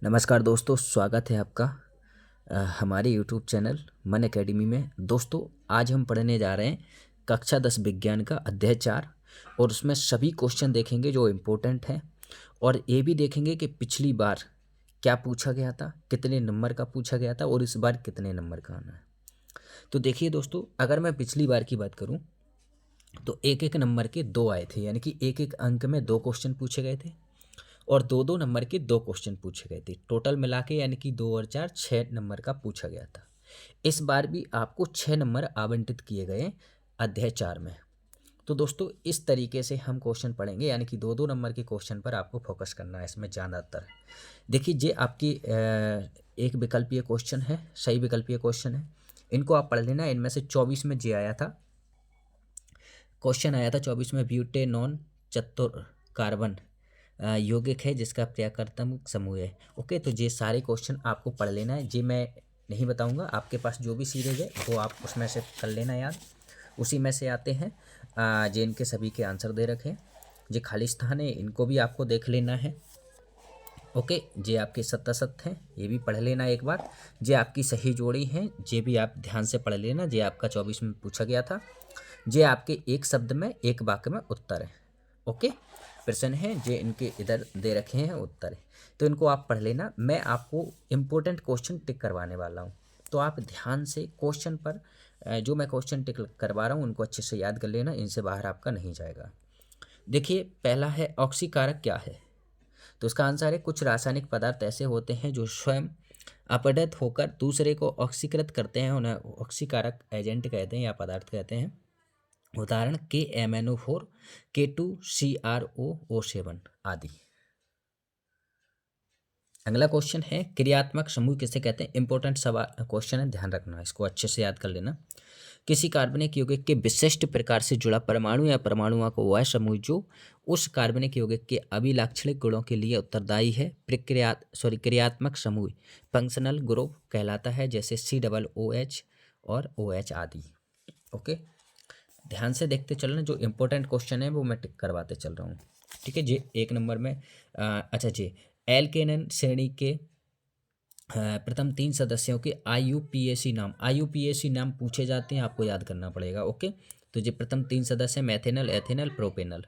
नमस्कार दोस्तों, स्वागत है आपका हमारे यूट्यूब चैनल मन एकेडमी में। दोस्तों, आज हम पढ़ने जा रहे हैं कक्षा 10 विज्ञान का अध्याय 4 और उसमें सभी क्वेश्चन देखेंगे जो इम्पोर्टेंट हैं और ये भी देखेंगे कि पिछली बार क्या पूछा गया था, कितने नंबर का पूछा गया था और इस बार कितने नंबर का आना है। तो देखिए दोस्तों, अगर मैं पिछली बार की बात करूँ तो एक एक नंबर के 2 आए थे, यानी कि एक एक अंक में 2 क्वेश्चन पूछे गए थे और 2-2 नंबर के 2 क्वेश्चन पूछे गए थे। टोटल मिला के यानी कि 2 और 4 6 नंबर का पूछा गया था। इस बार भी आपको 6 नंबर आवंटित किए गए अध्याय 4 में। तो दोस्तों, इस तरीके से हम क्वेश्चन पढ़ेंगे, यानी कि 2-2 नंबर के क्वेश्चन पर आपको फोकस करना है इसमें ज़्यादातर। देखिए, ये आपकी एक विकल्पीय क्वेश्चन है, सही विकल्पीय क्वेश्चन है। इनको आप पढ़ लेना। इनमें से 24 में जे आया था, क्वेश्चन आया था 24 में, ब्यूटेनॉन चतुर कार्बन यौगिक है जिसका पर्यायक्रमात्मक समूह है। ओके, तो ये सारे क्वेश्चन आपको पढ़ लेना है। ये मैं नहीं बताऊंगा, आपके पास जो भी सीरीज है वो आप उसमें से कर लेना याद। उसी में से आते हैं जे इनके सभी के आंसर दे रखे हैं। ये खाली स्थान है, इनको भी आपको देख लेना है। ओके, जे आपके सत्तासत हैं, ये भी पढ़ लेना एक बार। जे आपकी सही जोड़ी हैं, ये भी आप ध्यान से पढ़ लेना। जे आपका 24 में पूछा गया था। जे आपके एक शब्द में एक वाक्य में उत्तर है। ओके, प्रश्न है जे इनके इधर दे रखे हैं उत्तर है, तो इनको आप पढ़ लेना। मैं आपको इम्पोर्टेंट क्वेश्चन टिक करवाने वाला हूँ, तो आप ध्यान से क्वेश्चन पर जो मैं क्वेश्चन टिक करवा रहा हूँ उनको अच्छे से याद कर लेना, इनसे बाहर आपका नहीं जाएगा। देखिए, पहला है ऑक्सीकारक क्या है। तो इसका आंसर है कुछ रासायनिक पदार्थ ऐसे होते हैं जो स्वयं अपघटित होकर दूसरे को ऑक्सीकृत करते हैं, उन्हें ऑक्सीकारक एजेंट कहते हैं या पदार्थ कहते हैं। उदाहरण KMnO4, K2CrOO7 आदि। अगला क्वेश्चन है क्रियात्मक समूह किसे कहते हैं। इंपॉर्टेंट सवाल क्वेश्चन है, ध्यान रखना, इसको अच्छे से याद कर लेना। किसी कार्बनिक यौगिक के विशिष्ट प्रकार से जुड़ा परमाणु या परमाणुओं को वह समूह जो उस कार्बनिक यौगिक के अभिलाक्षणिक गुणों के लिए उत्तरदायी है क्रियात्मक समूह फंक्शनल ग्रुप कहलाता है, जैसे COOH और OH आदि। ओके, ध्यान से देखते चलना, जो इम्पोर्टेंट क्वेश्चन है वो मैं टिक करवाते चल रहा हूँ। ठीक है जी, एक नंबर में अच्छा जी, एल्केनन श्रेणी के प्रथम 3 सदस्यों के IUPAC नाम पूछे जाते हैं, आपको याद करना पड़ेगा। ओके, तो ये प्रथम 3 सदस्य मैथेनल, एथेनल, प्रोपेनल।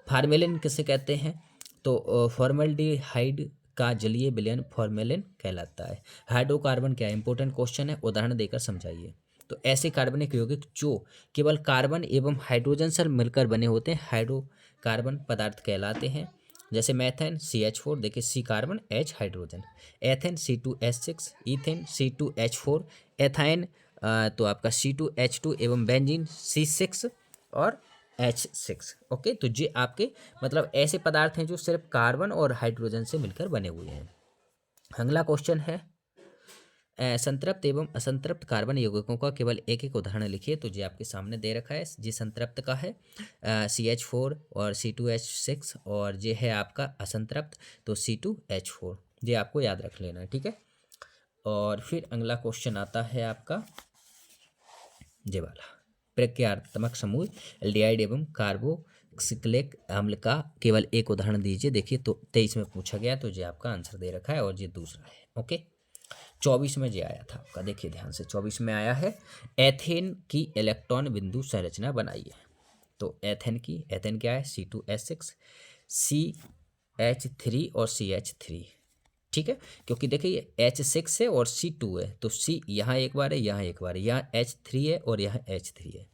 फार्मेलिन किसे कहते हैं, तो फॉर्मल्डिहाइड का जलीय विलयन फॉर्मेलिन कहलाता है। हाइड्रोकार्बन क्या है, इंपॉर्टेंट क्वेश्चन है, उदाहरण देकर समझाइए। तो ऐसे कार्बनिक यौगिक जो केवल कार्बन एवं हाइड्रोजन से मिलकर बने होते हैं हाइड्रोकार्बन पदार्थ कहलाते हैं, जैसे मैथेन CH4, देखिए C carbon H hydrogen, ethane C2H6, ethane C2H4, ethyne तो आपका C2H2 एवं बेंजीन C6 और H6। ओके, तो ये आपके मतलब ऐसे पदार्थ हैं जो सिर्फ कार्बन और हाइड्रोजन से मिलकर बने हुए हैं। अगला क्वेश्चन है संतृप्त एवं असंतृप्त कार्बन यौगिकों का केवल एक एक उदाहरण लिखिए। तो ये आपके सामने दे रखा है, जी संतृप्त का है CH4 और C2H6 और ये है आपका असंतृप्त तो C2H4। ये आपको याद रख लेना है, ठीक है। और फिर अगला क्वेश्चन आता है आपका ये वाला, प्रक्रियात्मक समूह एल्डिहाइड एवं कार्बोक्सिलिक अम्ल का केवल एक उदाहरण दीजिए। देखिए, तो 23 में पूछा गया, तो ये आपका आंसर दे रखा है और ये दूसरा है। ओके, 24 में जे आया था आपका, देखिए ध्यान से, 24 में आया है एथेन की इलेक्ट्रॉन बिंदु संरचना बनाइए। तो एथेन क्या है, C2H6, CH3 और CH3। ठीक है, क्योंकि देखिए ये H6 है और C2 है, तो C यहाँ एक बार है, यहाँ एक बार है, यहाँ H3 है और यहाँ H3 है।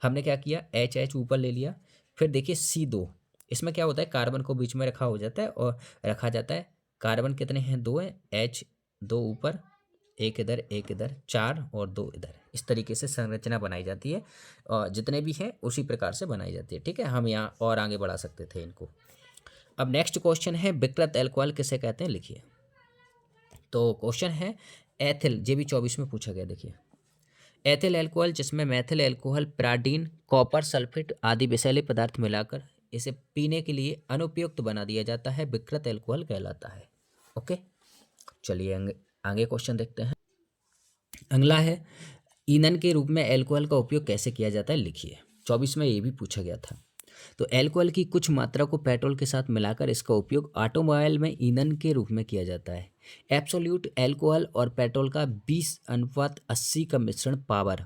हमने क्या किया, H ऊपर ले लिया। फिर देखिए C2, इसमें क्या होता है, कार्बन को बीच में रखा हो जाता है और रखा जाता है। कार्बन कितने हैं, 2 हैं, H2 ऊपर, एक इधर 4 और 2 इधर, इस तरीके से संरचना बनाई जाती है और जितने भी हैं उसी प्रकार से बनाई जाती है। ठीक है, हम यहाँ और आगे बढ़ा सकते थे इनको। अब नेक्स्ट क्वेश्चन है विकृत एल्कोहल किसे कहते हैं, लिखिए। तो क्वेश्चन है एथिल, ये भी 24 में पूछा गया। देखिए, एथिल एल्कोहल जिसमें मैथिल एल्कोहल, प्राडीन, कॉपर सल्फेट आदि विषैले पदार्थ मिलाकर इसे पीने के लिए अनुपयुक्त बना दिया जाता है, विकृत एल्कोहल कहलाता है। ओके, चलिए आगे क्वेश्चन देखते हैं। अगला है ईंधन के रूप में एल्कोहल का उपयोग कैसे किया जाता है, लिखिए। 24 में ये भी पूछा गया था। तो अल्कोहल की कुछ मात्रा को पेट्रोल के साथ मिलाकर इसका उपयोग ऑटोमोबाइल में ईंधन के रूप में किया जाता है। एब्सोल्यूट अल्कोहल और पेट्रोल का 20:80 का मिश्रण पावर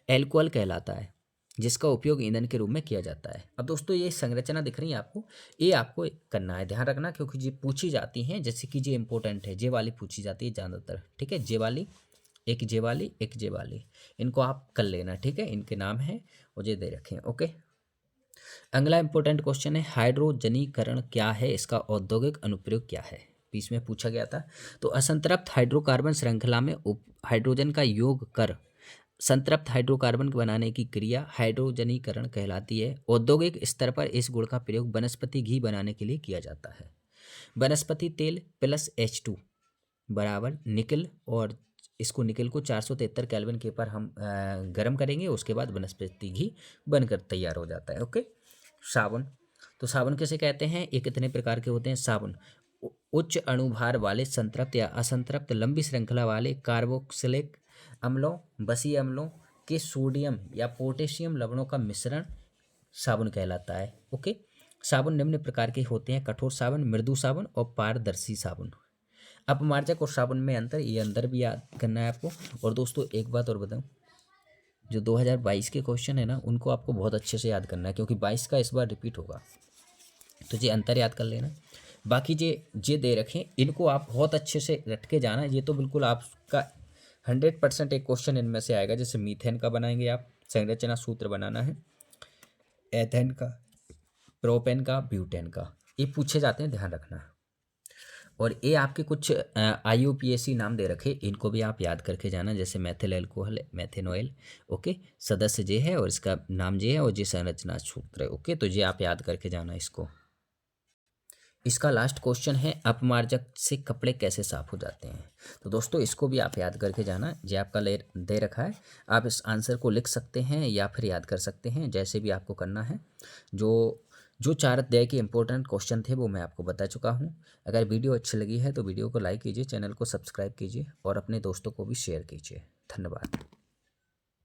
अल्कोहल कहलाता है, जिसका उपयोग ईंधन के रूप में किया जाता है। अब दोस्तों ये संरचना दिख रही है आपको, ये आपको करना है, ध्यान रखना, क्योंकि ये पूछी जाती हैं, जैसे कि ये इंपॉर्टेंट है, जे वाली पूछी जाती है ज़्यादातर, ठीक है। जे वाली, एक जे वाली, एक जे वाली, इनको आप कर लेना, ठीक है। इनके नाम हैं और ये दे रखे हैं, ओके। अगला इंपॉर्टेंट क्वेश्चन है हाइड्रोजनीकरण क्या है, इसका औद्योगिक अनुप्रयोग क्या है, बीच में पूछा गया था। तो असंतृप्त हाइड्रोकार्बन श्रृंखला में हाइड्रोजन का योग कर संतृप्त हाइड्रोकार्बन बनाने की क्रिया हाइड्रोजनीकरण कहलाती है। औद्योगिक स्तर पर इस गुण का प्रयोग वनस्पति घी बनाने के लिए किया जाता है। वनस्पति तेल प्लस H2 बराबर निकल, और इसको निकल को 473 केल्विन के ऊपर हम गर्म करेंगे, उसके बाद वनस्पति घी बनकर तैयार हो जाता है, ओके। साबुन, तो साबुन किसे कहते हैं, ये कितने प्रकार के होते हैं साबुन। उच्च अणुभार वाले संतृप्त या असंतृप्त लंबी श्रृंखला वाले कार्बोक्सिलिक अम्लों, बसीय अम्लों के सोडियम या पोटेशियम लवणों का मिश्रण साबुन कहलाता है, ओके। साबुन निम्न प्रकार के होते हैं, कठोर साबुन, मृदु साबुन और पारदर्शी साबुन। अपमार्जक और साबुन में अंतर, ये अंदर भी याद करना है आपको। और दोस्तों एक बात और बताऊं, जो 2022 के क्वेश्चन है ना, उनको आपको बहुत अच्छे से याद करना है, क्योंकि 22 का इस बार रिपीट होगा, तो ये अंतर याद कर लेना। बाकी जे दे रखें, इनको आप बहुत अच्छे से रट के जाना। ये तो बिल्कुल आपका 100% एक क्वेश्चन इनमें से आएगा। जैसे मीथेन का बनाएंगे आप, संरचना सूत्र बनाना है, एथेन का, प्रोपेन का, ब्यूटेन का, ये पूछे जाते हैं, ध्यान रखना। और ये आपके कुछ IUPAC नाम दे रखे, इनको भी आप याद करके जाना, जैसे मैथिल एल्कोहल, मेथेनॉइल, ओके। सदस्य जे है और इसका नाम जे है और जे संरचना सूत्र है, ओके। तो ये आप याद करके जाना इसको। इसका लास्ट क्वेश्चन है अपमार्जक से कपड़े कैसे साफ हो जाते हैं। तो दोस्तों इसको भी आप याद करके जाना, जो आपका दे रखा है, आप इस आंसर को लिख सकते हैं या फिर याद कर सकते हैं, जैसे भी आपको करना है। जो 4 अध्याय के इंपॉर्टेंट क्वेश्चन थे वो मैं आपको बता चुका हूँ। अगर वीडियो अच्छी लगी है तो वीडियो को लाइक कीजिए, चैनल को सब्सक्राइब कीजिए और अपने दोस्तों को भी शेयर कीजिए। धन्यवाद।